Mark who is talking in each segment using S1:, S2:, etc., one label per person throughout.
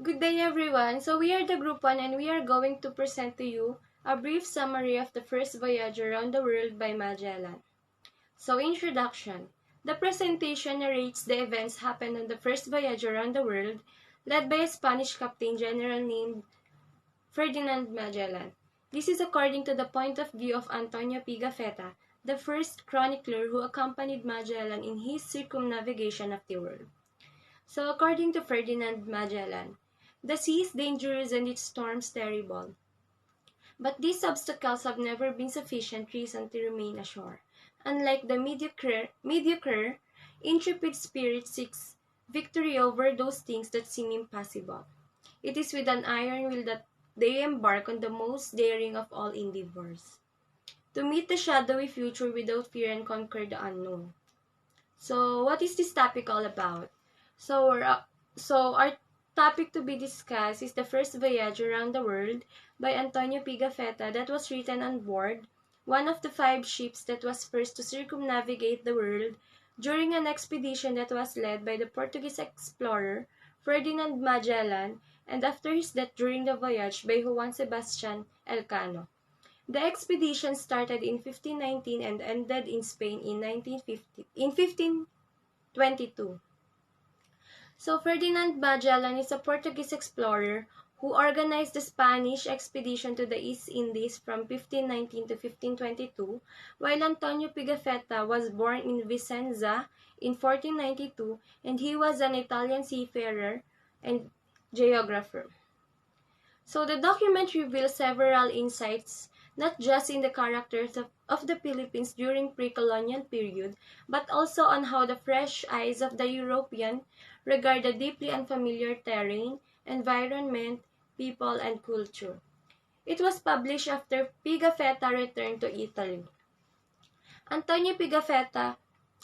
S1: Good day everyone. So we are the Group 1 and we are going to present to you a brief summary of the first voyage around the world by Magellan. So introduction. The presentation narrates the events happened on the first voyage around the world led by a Spanish captain general named Ferdinand Magellan. This is according to the point of view of Antonio Pigafetta, the first chronicler who accompanied Magellan in his circumnavigation of the world. So according to Ferdinand Magellan, the sea is dangerous and its storms terrible. But these obstacles have never been sufficient reason to remain ashore. Unlike the mediocre, intrepid spirit seeks victory over those things that seem impossible. It is with an iron will that they embark on the most daring of all endeavors, to meet the shadowy future without fear and conquer the unknown. So, what is this topic all about? So, our topic to be discussed is the first voyage around the world by Antonio Pigafetta that was written on board one of the 5 ships that was first to circumnavigate the world during an expedition that was led by the Portuguese explorer Ferdinand Magellan and after his death during the voyage by Juan Sebastian Elcano. The expedition started in 1519 and ended in Spain in 1522. So Ferdinand Magellan is a Portuguese explorer who organized the Spanish expedition to the East Indies from 1519 to 1522, while Antonio Pigafetta was born in Vicenza in 1492 and he was an Italian seafarer and geographer. So the document reveals several insights, not just in the characters of the Philippines during pre-colonial period, but also on how the fresh eyes of the European regard the deeply unfamiliar terrain, environment, people, and culture. It was published after Pigafetta returned to Italy. Antonio Pigafetta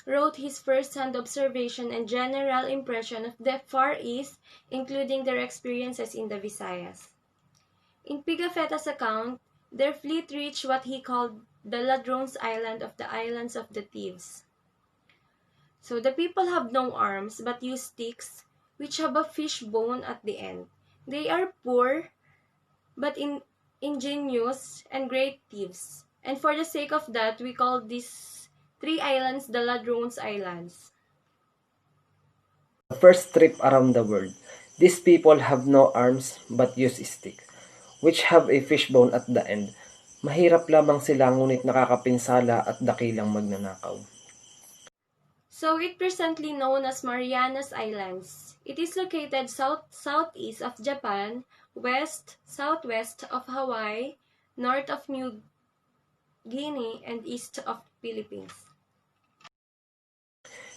S1: wrote his first-hand observation and general impression of the Far East, including their experiences in the Visayas. In Pigafetta's account, their fleet reached what he called the Ladrones Island of the Islands of the Thieves. So the people have no arms but use sticks, which have a fish bone at the end. They are poor but ingenious and great thieves. And for the sake of that, we call these 3 islands the Ladrones Islands.
S2: The first trip around the world. These people have no arms but use sticks, which have a fishbone at the end. Mahirap lamang sila ngunit nakakapinsala at dakilang magnanakaw.
S1: So it presently known as Marianas Islands. It is located southeast of Japan, southwest of Hawaii, north of New Guinea, and east of Philippines.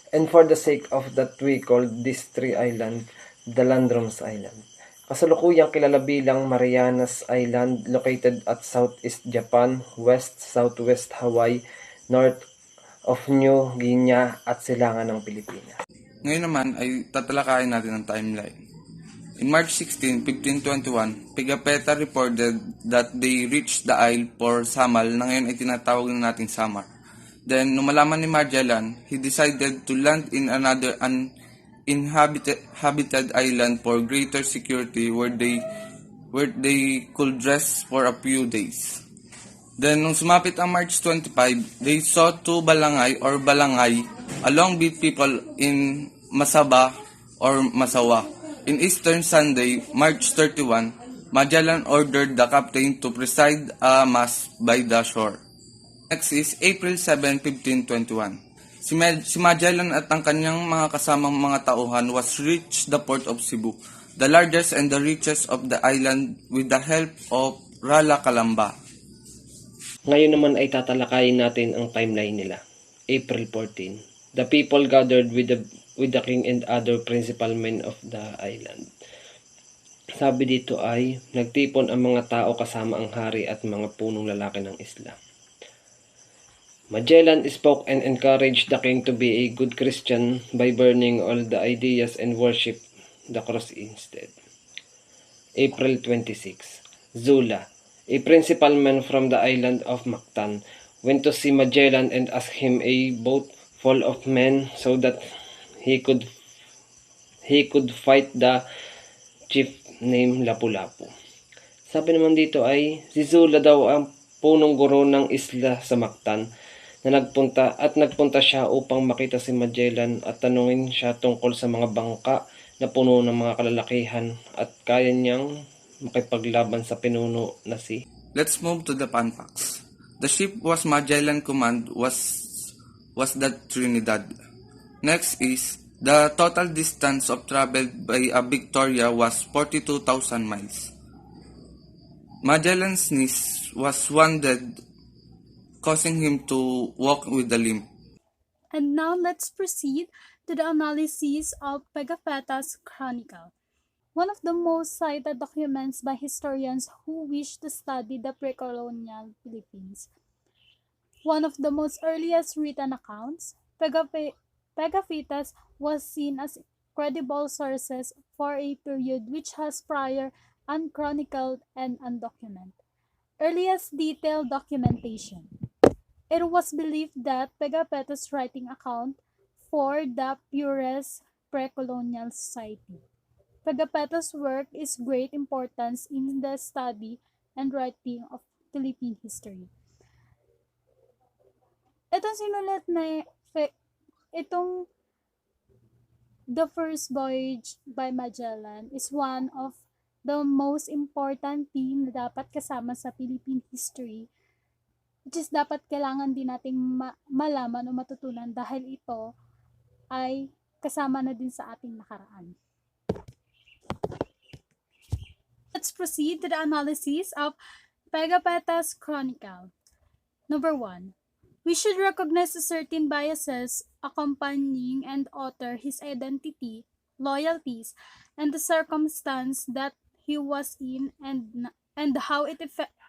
S2: And for the sake of that we call these 3 islands the Landroms Island. Kasalukuyang kilala bilang Marianas Island located at southeast Japan, southwest Hawaii, north of New Guinea at silangan ng Pilipinas.
S3: Ngayon naman ay tatalakayin natin ang timeline. In March 16, 1521, Pigafetta reported that they reached the Isle for Samal na ngayon ay tinatawag na nating Samar. Then, nung malaman ni Magellan, he decided to land in another uninhabited island for greater security where they could rest for a few days. Then, nung sumapit ang March 25, they saw 2 balangay or balangay along with people in Masaba or Masawa. In Eastern Sunday, March 31, Magellan ordered the captain to preside a mass by the shore. Next is April 7, 1521. Si Magellan at ang kanyang mga kasamang mga tauhan was reached the port of Cebu, the largest and the richest of the island with the help of Rala Calamba.
S2: Ngayon naman ay tatalakayin natin ang timeline nila. April 14. The people gathered with the king and other principal men of the island. Sabi dito ay, nagtipon ang mga tao kasama ang hari at mga punong lalaki ng isla. Magellan spoke and encouraged the king to be a good Christian by burning all the ideas and worship the cross instead. April 26. Zula, a principal man from the island of Mactan, went to see Magellan and asked him a boat full of men so that he could fight the chief named Lapu-Lapu. Sabi naman dito ay si Zula daw ang punong guro ng isla sa Mactan na nagpunta siya upang makita si Magellan at tanungin siya tungkol sa mga bangka na puno ng mga kalalakihan at kaya niyang makipaglaban sa pinuno na si.
S3: Let's move to the fun facts. The ship was Magellan Command was the Trinidad. Next is the total distance of traveled by a Victoria was 42,000 miles. Magellan's niece was wounded, causing him to walk with a limp.
S4: And now let's proceed to the analysis of Pigafetta's Chronicle, one of the most cited documents by historians who wish to study the pre-colonial Philippines. One of the most earliest written accounts, Pigafetta's was seen as credible sources for a period which has prior unchronicled and undocumented. Earliest detailed documentation. It was believed that Pigafetta's writing account for the purest pre-colonial society. Pigafetta's work is great importance in the study and writing of Philippine history. Itong sinulat na itong The First Voyage by Magellan is one of the most important thing na dapat kasama sa Philippine history, which is dapat kailangan din nating malaman o matutunan dahil ito ay kasama na din sa ating nakaraan. Let's proceed to the analysis of Pigafetta's Chronicle. Number 1. We should recognize certain biases accompanying and author his identity, loyalties, and the circumstance that he was in and how it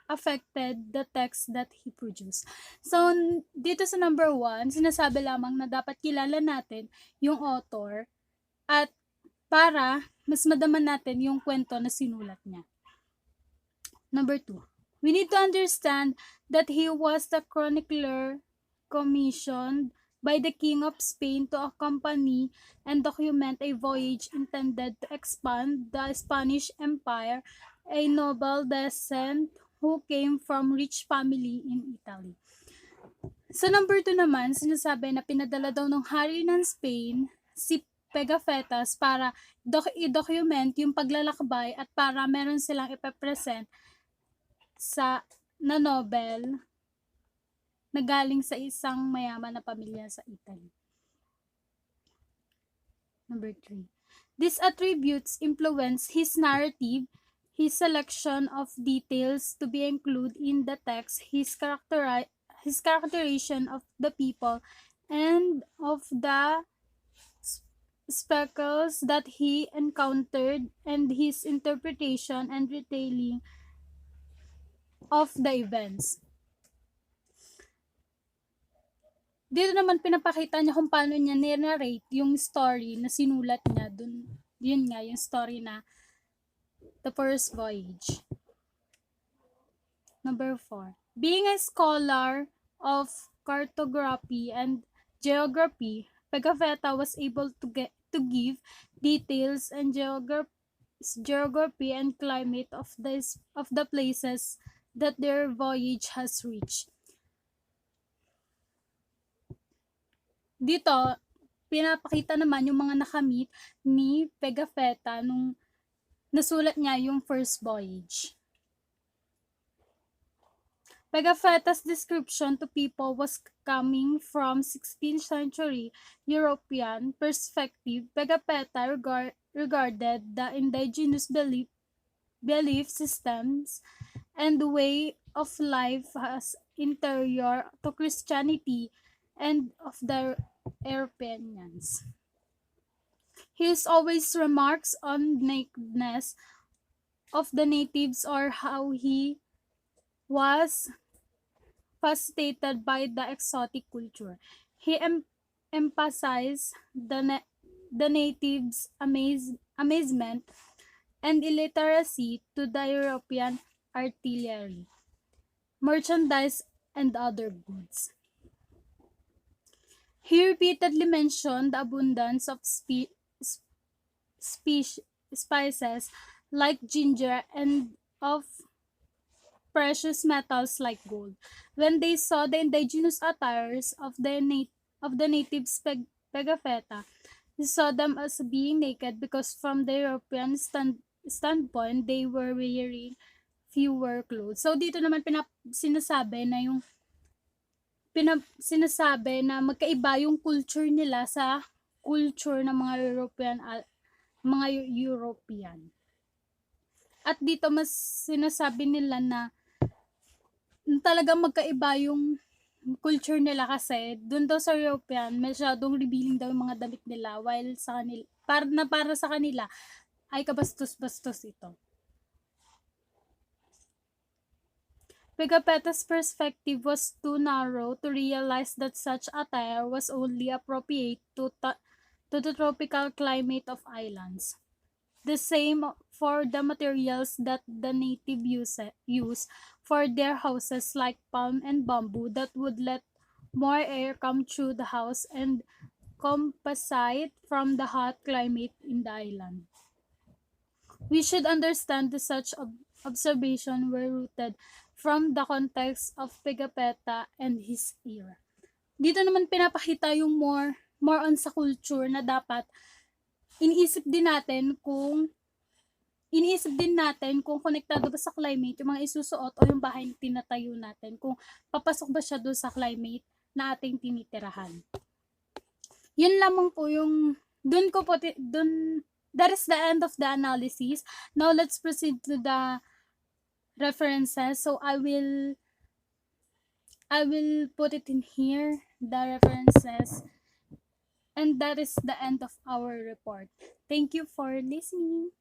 S4: affected the text that he produced. So, dito sa number 1, sinasabi lamang na dapat kilala natin yung author at para mas madaman natin yung kwento na sinulat niya. Number 2, we need to understand that he was the chronicler commissioned by the King of Spain to accompany and document a voyage intended to expand the Spanish Empire, a noble descent who came from rich family in Italy. Sa number 2 naman, sinasabi na pinadala daw ng hari ng Spain si Pigafettas para i-document yung paglalakbay at para meron silang ipapresent sa na Nobel na galing sa isang mayaman na pamilya sa Italy. Number 3. These attributes influence his narrative, his selection of details to be included in the text, his characterization of the people, and of the spectacles that he encountered, and his interpretation and retelling of the events. Dito naman pinapakita niya kung paano niya narrate yung story na sinulat niya dun. Yun nga, yung story na The First Voyage. Number 4. Being a scholar of cartography and geography, Pigafetta was able to give details and geography and climate of the places that their voyage has reached. Dito, pinapakita naman yung mga nakamit ni Pigafetta nung nasulat niya yung First Voyage. Pigafetta's description to people was coming from 16th century European perspective. Pigafetta regarded the indigenous belief systems and way of life as interior to Christianity and of the Europeans. His always remarks on nakedness of the natives or how he was fascinated by the exotic culture. He emphasized the natives' amazement and illiteracy to the European artillery, merchandise, and other goods. He repeatedly mentioned the abundance of spices like ginger and of precious metals like gold. When they saw the indigenous attires of the natives Pegafetta, they saw them as being naked because from the European standpoint, they were wearing fewer clothes. So dito naman sinasabi na sinasabi na magkaiba yung culture nila sa culture ng mga European. At dito mas sinasabi nila na talagang magkaiba yung culture nila kasi doon daw sa European masyadong revealing daw yung mga damit nila while sa kanila para sa kanila ay kabastos-bastos ito. Pigafetta's perspective was too narrow to realize that such attire was only appropriate to the tropical climate of islands. The same for the materials that the native use for their houses like palm and bamboo that would let more air come through the house and compensate from the hot climate in the island. We should understand that such observation were rooted from the context of Pigafetta and his era. Dito naman pinapakita yung more on sa culture na dapat iniisip din natin kung konektado ba sa climate yung mga isusuot o yung bahay na tinatayo natin, kung papasok ba siya doon sa climate na ating tinitirahan. Yun lamang po yung that is the end of the analysis. Now let's proceed to the references. So I will put it in here, the references, and that is the end of our report. Thank you for listening.